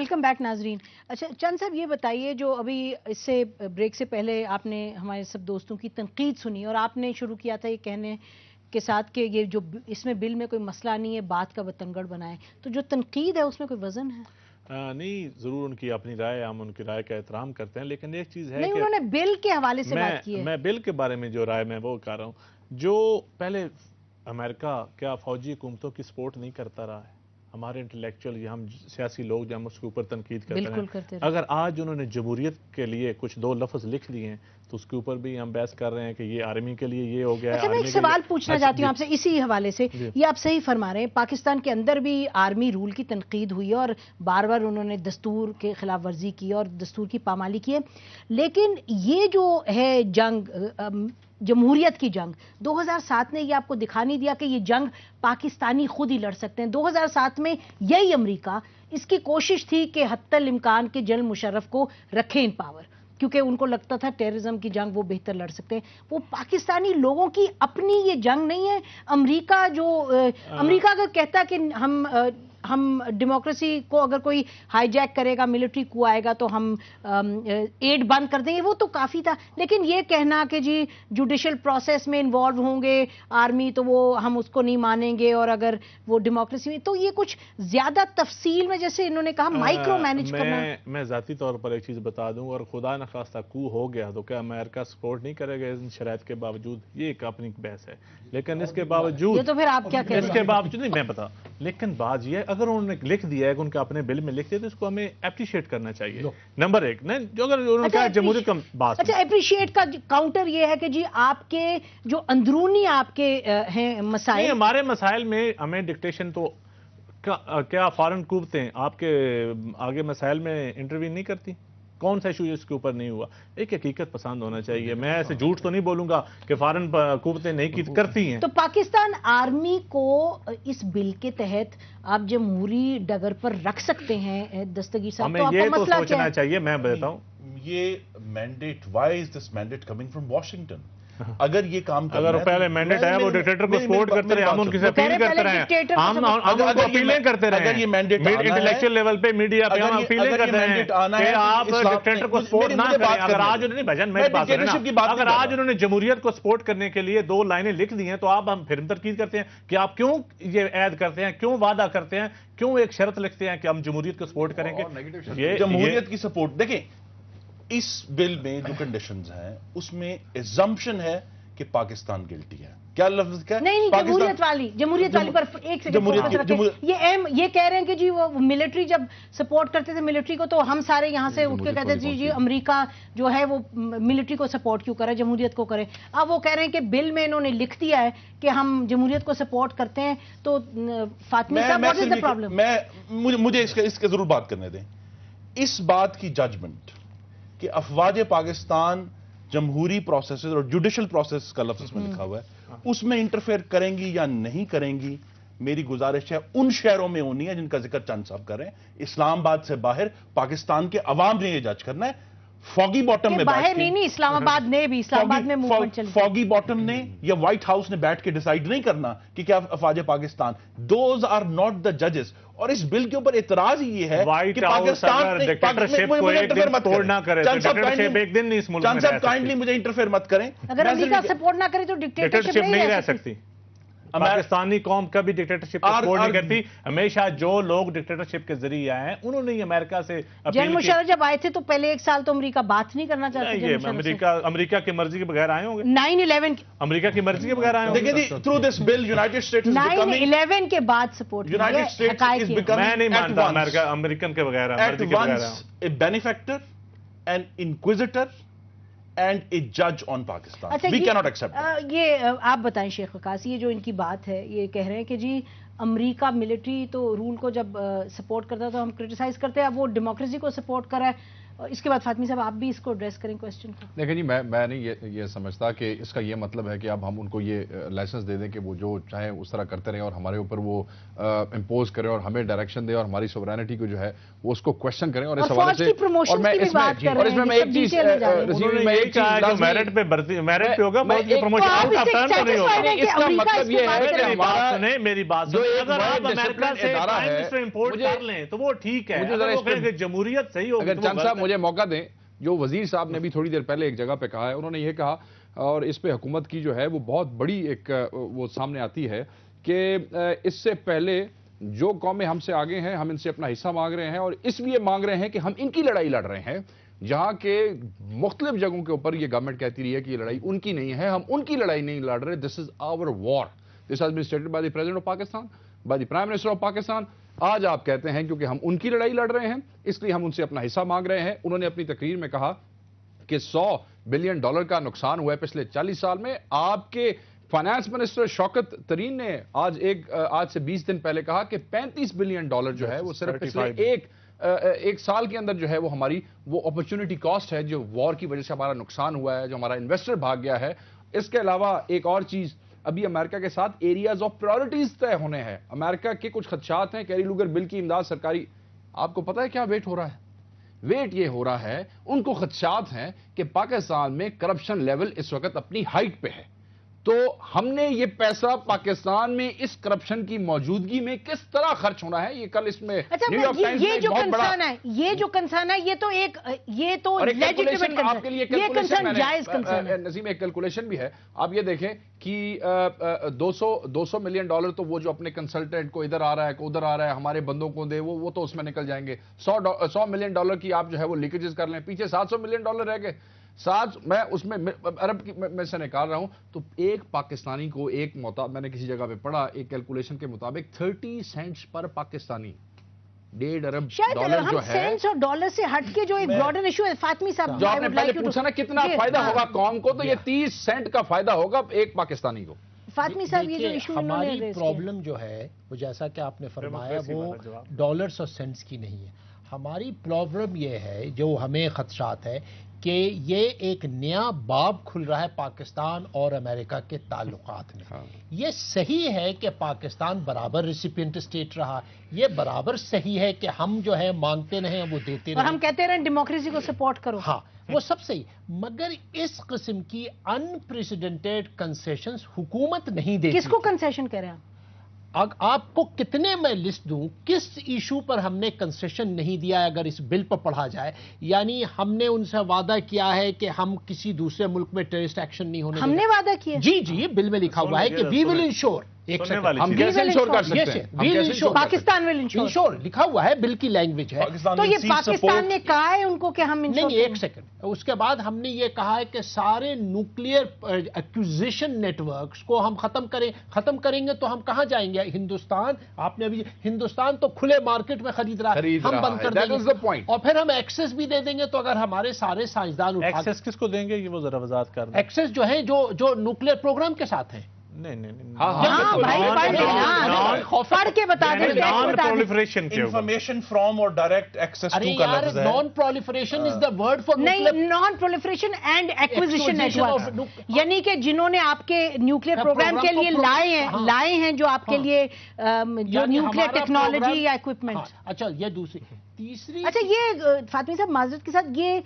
Welcome back ناظرین. اچھا چند صاحب یہ بتائیے، جو ابھی اس سے بریک سے پہلے آپ نے ہمارے سب دوستوں کی تنقید سنی اور آپ نے شروع کیا تھا یہ کہنے کے ساتھ کہ یہ جو اس میں بل میں کوئی مسئلہ نہیں ہے، بات کا بتنگڑ بنائے، تو جو تنقید ہے اس میں کوئی وزن ہے؟ نہیں، ضرور ان کی اپنی رائے، ہم ان کی رائے کا احترام کرتے ہیں، لیکن ایک چیز ہے نہیں، کہ انہوں نے بل کے حوالے سے بات کی ہے. میں بل کے بارے میں جو رائے میں وہ کہہ رہا ہوں، جو پہلے امریکہ کیا فوجی حکومتوں کی سپورٹ نہیں کرتا رہا ہے؟ ہمارے انٹلیکچوئل یا ہم سیاسی لوگ جو ہم اس کے اوپر تنقید کرتے ہیں، اگر آج انہوں نے جمہوریت کے لیے کچھ دو لفظ لکھ دیے ہیں تو اس کے اوپر بھی ہم بحث کر رہے ہیں کہ یہ آرمی کے لیے یہ ہو گیا ہے. اچھا میں ایک سوال پوچھنا چاہتی ہوں آپ سے اسی حوالے سے. یہ آپ صحیح فرما رہے ہیں، پاکستان کے اندر بھی آرمی رول کی تنقید ہوئی ہے اور بار بار انہوں نے دستور کے خلاف ورزی کی اور دستور کی پامالی کی ہے، لیکن یہ جو ہے جنگ، جمہوریت کی جنگ، 2007 نے یہ آپ کو دکھا نہیں دیا کہ یہ جنگ پاکستانی خود ہی لڑ سکتے ہیں؟ 2007 میں یہی امریکہ، اس کی کوشش تھی کہ حتی الامکان کے جنرل مشرف کو رکھیں ان پاور، کیونکہ ان کو لگتا تھا ٹیررزم کی جنگ وہ بہتر لڑ سکتے ہیں. وہ پاکستانی لوگوں کی اپنی یہ جنگ نہیں ہے. امریکہ اگر کہتا کہ ہم ڈیموکریسی کو اگر کوئی ہائی جیک کرے گا، ملٹری کو آئے گا تو ہم ایڈ بند کر دیں گے، وہ تو کافی تھا. لیکن یہ کہنا کہ جی جوڈیشل پروسیس میں انوالو ہوں گے آرمی تو وہ ہم اس کو نہیں مانیں گے، اور اگر وہ ڈیموکریسی میں، تو یہ کچھ زیادہ تفصیل میں، جیسے انہوں نے کہا مائکرو مینج کرنا. میں ذاتی طور پر ایک چیز بتا دوں، اور خدا نخواستہ کو ہو گیا تو کیا امریکہ سپورٹ نہیں کرے گا ان شرائط کے باوجود؟ یہ ایک اپنی بحث ہے، لیکن اس کے باوجود، یہ تو پھر آپ کیا کہہ رہے ہیں؟ اس کے باوجود نہیں میں بتا، لیکن بات یہ ہے اگر انہوں نے لکھ دیا ہے کہ ان کا اپنے بل میں لکھ دیا تو اس کو ہمیں اپریشیٹ کرنا چاہیے. نمبر ایک جو اگر انہوں نے کہا جمہوریت کا بات. اچھا اپریشیٹ کا کاؤنٹر یہ ہے کہ جی آپ کے جو اندرونی آپ کے ہیں مسائل، ہمارے مسائل میں ہمیں ڈکٹیشن تو کیا فارن قوتیں آپ کے آگے مسائل میں انٹروین نہیں کرتی؟ کون سا ایشو اس کے اوپر نہیں ہوا؟ ایک حقیقت پسند ہونا چاہیے. میں ایسے جھوٹ تو نہیں بولوں گا کہ فارن قوتیں نہیں کرتی ہیں. تو پاکستان آرمی کو اس بل کے تحت آپ جمہوری ڈگر پر رکھ سکتے ہیں دستگیر صاحب؟ ہمیں یہ تو سوچنا چاہیے. میں بتاؤں یہ mandate, why is this mandate coming from Washington? اگر یہ کام اگر پہلے مینڈیٹ ہے وہ ڈکٹیٹر کو سپورٹ کرتے رہے، ہم ان کی سے اپیل کرتے رہے، ہم اپیلیں کرتے رہے. اگر یہ مینڈیٹ انٹلیکچوئل لیول پہ میڈیا پہ ہم اپیلیں کرتے ہیں کہ آپ ڈکٹیٹر کو سپورٹ نہ کریں. اگر آج انہوں نے بھجن میں بات کرنا، اگر آج انہوں نے جمہوریت کو سپورٹ کرنے کے لیے دو لائنیں لکھ دی ہیں تو آپ ہم پھر تنقید کرتے ہیں کہ آپ کیوں یہ عہد کرتے ہیں، کیوں وعدہ کرتے ہیں، کیوں ایک شرط لکھتے ہیں کہ ہم جمہوریت کو سپورٹ کریں گے؟ جمہوریت کی سپورٹ دیکھیں، اس بل میں جو کنڈیشنز ہیں اس میں ایزمپشن ہے کہ پاکستان گلٹی ہے. کیا لفظ کیا؟ نہیں، جمہوریت والی پر ایک سیکنڈ، یہ کہہ رہے ہیں کہ جی وہ ملٹری جب سپورٹ کرتے تھے ملٹری کو تو ہم سارے یہاں سے اٹھ کے کہتے تھے جی امریکہ جو ہے وہ ملٹری کو سپورٹ کیوں کرے، جمہوریت کو کرے. اب وہ کہہ رہے ہیں کہ بل میں انہوں نے لکھ دیا ہے کہ ہم جمہوریت کو سپورٹ کرتے ہیں. تو فاطمی صاحب، واٹ از دی پرابلم؟ مجھے اس کے ضرور بات کرنے دیں. اس بات کی ججمنٹ کہ افواج پاکستان جمہوری پروسیسز اور جوڈیشل پروسیس کا لفظ میں لکھا ہوا ہے، اس میں انٹرفیئر کریں گی یا نہیں کریں گی، میری گزارش ہے ان شہروں میں ہونی ہے جن کا ذکر چند صاحب کر رہے ہیں. اسلام آباد سے باہر پاکستان کے عوام نے یہ جج کرنا ہے. فوگی باٹم میں باہر نہیں، اسلام آباد نے بھی، اسلام آباد میں موومنٹ چل، فوگی باٹم نے یا وائٹ ہاؤس نے بیٹھ کے ڈیسائیڈ نہیں کرنا کہ کیا افواج Pakistan, those are not the ججز. اور اس بل کے اوپر اعتراض یہ ہے کہ پاکستان چند صاحب کائنڈلی مجھے انٹرفیئر مت کریں. اگر امریکہ سپورٹ نہ کرے تو ڈکٹیٹرشپ نہیں رہ سکتی. پاکستانی قوم کبھی ڈکٹیٹرشپ کو سپورٹ نہیں کرتی. ہمیشہ جو لوگ ڈکٹیٹرشپ کے ذریعے آئے ہیں انہوں نے امریکہ سے جنرل مشرف جب آئے تھے تو پہلے ایک سال تو امریکہ بات نہیں کرنا چاہتا. امریکہ کی مرضی کے بغیر آئے ہوں گے. 9/11 امریکہ کی مرضی کے بغیر آئے ہوں گے. Through this bill United States 9/11 کے بعد سپورٹ. میں نہیں مانتا امریکن کے بغیر مرضی کے بغیر a benefactor and inquisitor and a judge on Pakistan. We cannot accept that. یہ آپ بتائیں شیخ وقاص، یہ جو ان کی بات ہے، یہ کہہ رہے ہیں کہ جی امریکہ ملٹری تو رول کو جب سپورٹ کرتا تو ہم کرٹیسائز کرتے ہیں، اب وہ ڈیموکریسی کو سپورٹ کر رہا ہے. اس کے بعد فاطمی صاحب آپ بھی اس کو ایڈریس کریں کوسچن کو. دیکھیں جی میں نہیں یہ سمجھتا کہ اس کا یہ مطلب ہے کہ اب ہم ان کو یہ لائسنس دے دیں کہ وہ جو چاہیں اس طرح کرتے رہیں اور ہمارے اوپر وہ امپوز کریں اور ہمیں ڈائریکشن دیں اور ہماری سوورینٹی کو جو ہے وہ اس کو کوشچن کریں. اور اس حوالے سے اور میں اس میں ایک چیز میرٹ پہ ہوگا اس کا مطلب یہ ہے کہ میری بات جو اگر آپ امریکہ سے پرائم منسٹر امپورٹ کر لیں تو وہ ٹھیک ہے, جمہوریت صحیح ہوگی. اگر چند صاحب مجھے موقع دیں, جو وزیر صاحب نے بھی تھوڑی دیر پہلے ایک جگہ پہ کہا ہے, انہوں نے یہ کہا اور اس پہ حکومت کی جو ہے وہ بہت بڑی ایک وہ سامنے آتی ہے کہ اس سے پہلے جو قومیں ہم سے آگے ہیں ہم ان سے اپنا حصہ مانگ رہے ہیں اور اس لیے مانگ رہے ہیں کہ ہم ان کی لڑائی لڑ رہے ہیں, جہاں کے مختلف جگہوں کے اوپر یہ گورنمنٹ کہتی رہی ہے کہ یہ لڑائی ان کی نہیں ہے, ہم ان کی لڑائی نہیں لڑ رہے. This is our war, this has been stated by the president of Pakistan, by the prime minister of Pakistan. آج آپ کہتے ہیں کیونکہ ہم ان کی لڑائی لڑ رہے ہیں اس لیے ہم ان سے اپنا حصہ مانگ رہے ہیں. انہوں نے اپنی تقریر میں کہا کہ $100 بلین کا نقصان ہوا ہے پچھلے 40 سال میں. آپ کے فائنانس منسٹر شوکت ترین نے آج سے 20 دن پہلے کہا کہ $35 بلین جو ہے وہ صرف پچھلے ایک سال کے اندر جو ہے وہ ہماری وہ اپرچونٹی کاسٹ ہے جو وار کی وجہ سے ہمارا نقصان ہوا ہے, جو ہمارا انویسٹر بھاگ گیا ہے. اس کے علاوہ ایک اور چیز, ابھی امریکہ کے ساتھ ایریاز آف پرائورٹیز طے ہونے ہیں. امریکہ کے کچھ خدشات ہیں, کیری لوگر بل کی امداد سرکاری, آپ کو پتہ ہے کیا ویٹ ہو رہا ہے؟ ویٹ یہ ہو رہا ہے, ان کو خدشات ہیں کہ پاکستان میں کرپشن لیول اس وقت اپنی ہائٹ پہ ہے, تو ہم نے یہ پیسہ پاکستان میں اس کرپشن کی موجودگی میں کس طرح خرچ ہونا ہے. یہ کل اس میں یہ جو کنسرن ہے, یہ تو ایک یہ تو لیجیٹیمیٹ آپ کے لیے نظیم ایک کیلکولیشن بھی ہے. آپ یہ دیکھیں کہ $200 ملین تو وہ جو اپنے کنسلٹنٹ کو ادھر آ رہا ہے کو ادھر آ رہا ہے ہمارے بندوں کو دے, وہ تو اس میں نکل جائیں گے. $100 ملین کی آپ جو ہے وہ لیکیجز کر لیں, پیچھے $700 ملین رہ گئے. میں اس میں عرب کی میں سے نکال رہا ہوں تو ایک پاکستانی کو میں نے کسی جگہ پہ پڑھا ایک کیلکولیشن کے مطابق 30 سینٹس پر پاکستانی, $1.5 ارب جو ہے. سینٹس اور ڈالر سے ہٹ کے جو ایک براڈر ایشو ہے فاطمی صاحب, جو آپ نے پہلے پوچھا نا کتنا فائدہ ہوگا قوم کو, تو یہ 30 سینٹ کا فائدہ ہوگا ایک پاکستانی کو. فاطمی صاحب یہ جو ایشو ہماری پرابلم جو ہے وہ جیسا کہ آپ نے فرمایا وہ ڈالرز اور سینٹس کی نہیں ہے. ہماری پرابلم یہ ہے جو ہمیں خدشات ہے کہ یہ ایک نیا باب کھل رہا ہے پاکستان اور امریکہ کے تعلقات میں. یہ صحیح ہے کہ پاکستان برابر ریسیپینٹ اسٹیٹ رہا, یہ برابر صحیح ہے کہ ہم جو ہے مانگتے رہیں وہ دیتے رہیں, ہم کہتے رہیں ڈیموکریسی کو سپورٹ کرو. ہاں وہ سب صحیح, مگر اس قسم کی انپریسیڈنٹیڈ کنسیشنز حکومت نہیں دیتی. کس کو کنسیشن کہہ رہے ہیں آپ کو کتنے میں لسٹ دوں کس ایشو پر ہم نے کنسیشن نہیں دیا ہے اگر اس بل پر پڑھا جائے؟ یعنی ہم نے ان سے وعدہ کیا ہے کہ ہم کسی دوسرے ملک میں ٹیررسٹ ایکشن نہیں ہونے دیں گے. ہم نے وعدہ کیا؟ جی بل میں لکھا ہوا ہے کہ وی ول انشور. ہم کیسے انشور کر سکتے ہیں؟ پاکستان ول انشور لکھا ہوا ہے, بل کی لینگویج ہے. تو یہ پاکستان نے کہا ہے ان کو کہ ہم نہیں, ایک سیکنڈ, اس کے بعد ہم نے یہ کہا ہے کہ سارے نیوکلیئر ایکوزیشن نیٹ ورکس کو ہم ختم کریں گے تو ہم کہاں جائیں گے؟ ہندوستان, آپ نے ابھی ہندوستان تو کھلے مارکیٹ میں خرید رہا ہے, ہم بند کر دیں گے اور پھر ہم ایکسس بھی دے دیں گے. تو اگر ہمارے سارے سائنسدان ایکسس کس کو دیں گے یہ وہ ذرا وضاحت کر دیں. ایکسس جو ہے جو نیوکلیئر پروگرام کے ساتھ ہیں. نہیں پڑھ کے بتا دیں. نان پرولیفریشن انفارمیشن فرام اور ڈائریکٹ ایکسس ٹو کا لفظ ہے. Non proliferation is the word for نہیں, non proliferation and acquisition network, یعنی کہ جنہوں نے آپ کے نیوکلیئر پروگرام کے لیے لائے ہیں جو آپ کے لیے جو نیوکلیئر ٹیکنالوجی یا اکوپمنٹ. اچھا یہ دوسری تیسری. اچھا یہ فاطمی صاحب معذرت کے ساتھ یہ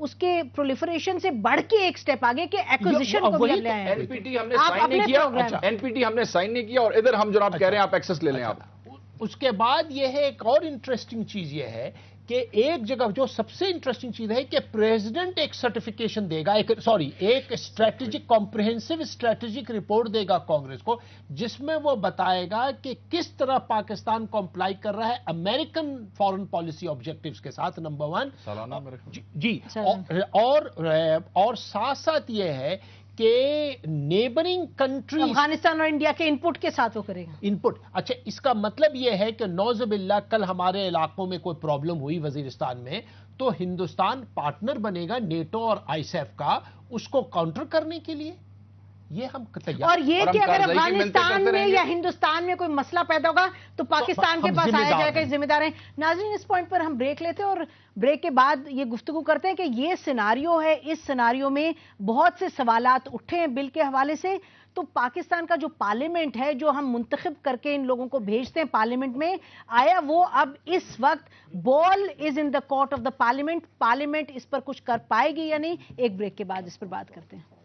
اس کے پرولیفریشن سے بڑھ کے ایک سٹیپ آگے کہ ایکوزیشن کو بھی لے آئے ہیں. این پی ٹی ہم نے سائن نہیں کیا اور ادھر ہم جناب کہہ رہے ہیں آپ ایکسس لے لیں. آپ اس کے بعد یہ ہے ایک اور انٹرسٹنگ چیز یہ ہے کہ ایک جگہ جو سب سے انٹرسٹنگ چیز ہے کہ پریزیڈنٹ ایک سرٹیفیکیشن دے گا, ایک اسٹریٹجک کمپریہنسو اسٹریٹجک رپورٹ دے گا کانگریس کو, جس میں وہ بتائے گا کہ کس طرح پاکستان کمپلائی کر رہا ہے امریکن فارن پالیسی آبجیکٹیوز کے ساتھ, نمبر 1. جی, اور ساتھ ساتھ یہ ہے کہ نیبرنگ کنٹری افغانستان اور انڈیا کے انپٹ کے ساتھ وہ کرے گا انپٹ. اچھا اس کا مطلب یہ ہے کہ نعوذ باللہ کل ہمارے علاقوں میں کوئی پرابلم ہوئی وزیرستان میں تو ہندوستان پارٹنر بنے گا نیٹو اور آئی سیف کا اس کو کاؤنٹر کرنے کے لیے. یہ ہم اور یہ کہ اگر افغانستان میں یا ہندوستان میں کوئی مسئلہ پیدا ہوگا تو پاکستان کے پاس آیا جائے گا، ذمہ دار ہیں۔ ناظرین، اس پوائنٹ پر ہم بریک لیتے ہیں اور بریک کے بعد یہ گفتگو کرتے ہیں کہ یہ سیناریو ہے، اس سیناریو میں بہت سے سوالات اٹھے ہیں بل کے حوالے سے، تو پاکستان کا جو پارلیمنٹ ہے، جو ہم منتخب کر کے ان لوگوں کو بھیجتے ہیں پارلیمنٹ میں، آیا وہ اب اس وقت ball is in the court of the parliament اس پر کچھ کر پائے گی یا نہیں؟ ایک بریک کے بعد اس پر بات کرتے ہیں۔